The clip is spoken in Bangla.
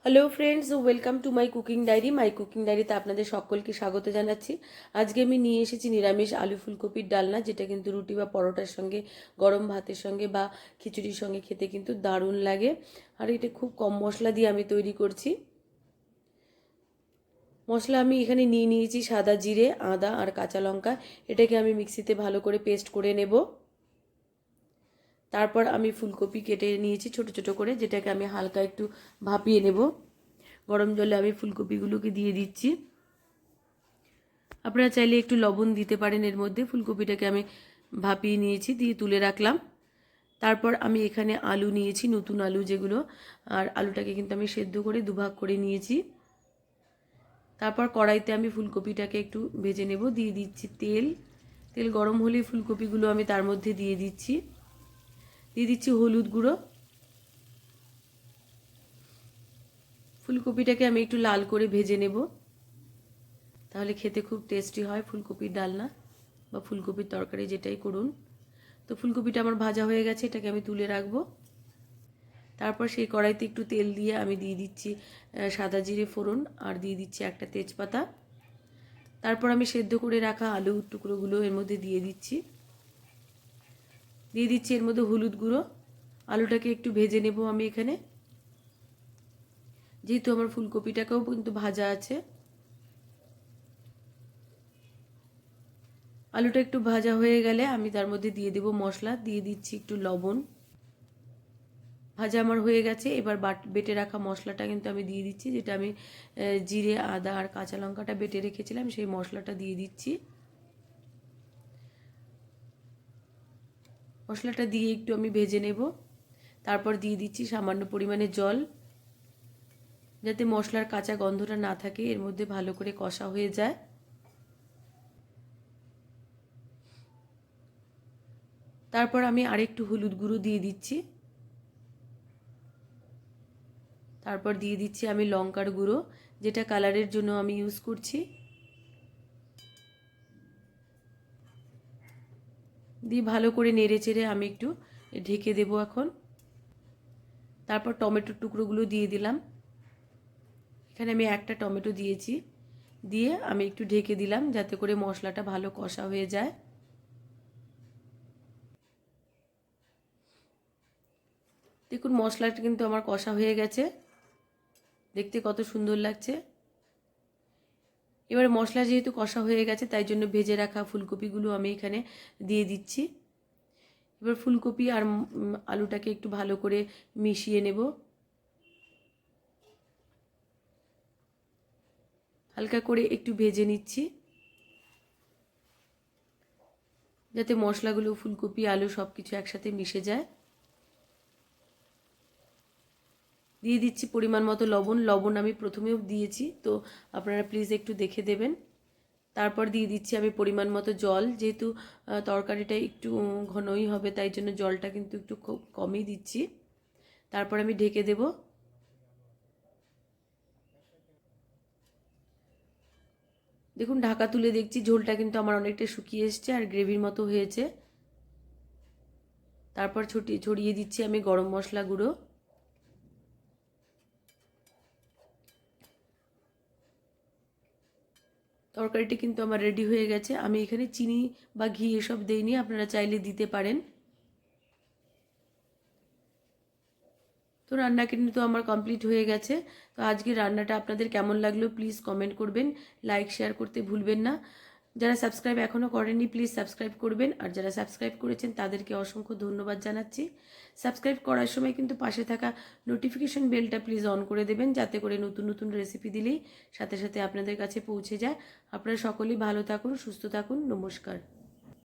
Hello friends, welcome to my cooking ডায়েরিতে আপনাদের সকলকে স্বাগত জানাচ্ছি। আজকে আমি নিয়ে এসেছি নিরামিষ আলু ফুলকপির ডালনা, যেটা কিন্তু রুটি বা পরোটার সঙ্গে, গরম ভাতের সঙ্গে বা খিচুড়ির সঙ্গে খেতে কিন্তু দারুণ লাগে। আর এটা খুব কম মশলা দিয়ে আমি তৈরি করছি। মশলা আমি এখানে নিয়ে নিয়েছি সাদা জিরে, আদা আর কাঁচা লঙ্কা। এটাকে আমি মিক্সিতে ভালো করে পেস্ট করে নেব। তারপর আমি ফুলকপি কেটে নিয়েছি ছোট ছোট করে, যেটাকে আমি হালকা একটু ভাপিয়ে নেব। গরম জলে আমি ফুলকপিগুলোকে দিয়ে দিচ্ছি। আপনারা চাইলে একটু লবণ দিতে পারেন এর মধ্যে। ফুলকপিটাকে আমি ভাপিয়ে নিয়েছি, দিয়ে তুলে রাখলাম। তারপর আমি এখানে আলু নিয়েছি, নতুন আলু যেগুলো, আর আলুটাকে কিন্তু আমি সেদ্ধ করে দুভাগ করে নিয়েছি। তারপর কড়াইতে আমি ফুলকপিটাকে একটু ভেজে নেব। দিয়ে দিচ্ছি তেল। তেল গরম হলে ফুলকপিগুলো আমি তার মধ্যে দিয়ে দিচ্ছি। দিয়ে দিচ্ছি হলুদ গুঁড়ো। ফুলকপিটাকে আমি একটু লাল করে ভেজে নেব, তাহলে খেতে খুব টেস্টি হয় ফুলকপির ডালনা বা ফুলকপির তরকারি, যেটাই করুন। তো ফুলকপিটা আমার ভাজা হয়ে গেছে, এটাকে আমি তুলে রাখবো। তারপর সেই কড়াইতে একটু তেল দিয়ে আমি দিয়ে দিচ্ছি সাদা জিরে ফোড়ন, আর দিয়ে দিচ্ছি একটা তেজপাতা। তারপর আমি সেদ্ধ করে রাখা আলুর টুকরোগুলো এর মধ্যে দিয়ে দিচ্ছি। এর মধ্যে হলুদ গুঁড়ো। আলুটাকে একটু ভেজে নেব আমি এখানে, যেহেতু আমার ফুলকপিটাকেও কিন্তু ভাজা আছে। আলুটা একটু ভাজা হয়ে গেলে আমি তার মধ্যে দিয়ে দেব মশলা। দিয়ে দিচ্ছি একটু লবণ। ভাজা আমার হয়ে গেছে। এবার বেটে রাখা মশলাটা কিন্তু আমি দিয়ে দিচ্ছি, যেটা আমি জিরে, আদা আর কাঁচা লঙ্কাটা বেটে রেখেছিলাম, সেই মশলাটা দিয়ে দিচ্ছি। মশলাটা দিয়ে একটু আমি ভেজে নেব। তারপর দিয়ে দিচ্ছি সামান্য পরিমাণে জল, যাতে মশলার কাঁচা গন্ধটা না থাকে, এর মধ্যে ভালো করে কষা হয়ে যায়। তারপর আমি আরেকটু হলুদ গুঁড়ো দিয়ে দিচ্ছি। তারপর দিয়ে দিচ্ছি আমি লঙ্কার গুঁড়ো, যেটা কালারের জন্য আমি ইউজ করছি। দিয়ে ভালো করে নেড়ে চেড়ে আমি একটু ঢেকে দেব এখন। তারপর টমেটোর টুকরোগুলো দিয়ে দিলাম। এখানে আমি একটা টমেটো দিয়েছি। দিয়ে আমি একটু ঢেকে দিলাম, যাতে করে মশলাটা ভালো কষা হয়ে যায়। দেখুন মশলাটা কিন্তু আমার কষা হয়ে গেছে, দেখতে কত সুন্দর লাগছে। এবার মশলা যেহেতু কষা হয়ে গেছে, তাই জন্য ভেজে রাখা ফুলকপিগুলো আমি এখানে দিয়ে দিচ্ছি। এবার ফুলকপি আর আলুটাকে একটু ভালো করে মিশিয়ে নেব। হালকা করে একটু ভেজে নিচ্ছি, যাতে মশলাগুলো, ফুলকপি, আলু সব কিছু একসাথে মিশে যায়। দিয়ে দিচ্ছি পরিমাণ মতো লবণ। লবণ আমি প্রথমেও দিয়েছি, তো আপনারা প্লিজ একটু দেখে দেবেন। তারপর দিয়ে দিচ্ছি আমি পরিমাণ মতো জল। যেহেতু তরকারিটা একটু ঘনই হবে, তাই জন্য জলটা কিন্তু একটু খুব কমই দিচ্ছি। তারপর আমি ঢেকে দেব। দেখুন ঢাকা তুলে দেখছি ঝোলটা কিন্তু আমার অনেকটা শুকিয়ে এসছে আর গ্রেভির মতো হয়েছে। তারপর ছড়িয়ে দিচ্ছি আমি গরম মশলা গুঁড়ো। তরকারিটি কিন্তু আমার রেডি হয়ে গেছে। আমি এখানে চিনি বা ঘি এসব দেইনি, আপনারা চাইলে দিতে পারেন। তো রান্না কিন্তু আমার কমপ্লিট হয়ে গেছে। তো আজকে রান্নাটা আপনাদের কেমন লাগলো প্লিজ কমেন্ট করবেন, লাইক শেয়ার করতে ভুলবেন না। যারা সাবস্ক্রাইব এখনও করেননি প্লিজ সাবস্ক্রাইব করবেন, আর যারা সাবস্ক্রাইব করেছেন তাদেরকে অসংখ্য ধন্যবাদ জানাচ্ছি। সাবস্ক্রাইব করার সময় কিন্তু পাশে থাকা নোটিফিকেশন বেলটা প্লিজ অন করে দেবেন, যাতে করে নতুন নতুন রেসিপি দিলেই সাথে সাথে আপনাদের কাছে পৌঁছে যায়। আপনারা সকলেই ভালো থাকুন, সুস্থ থাকুন। নমস্কার।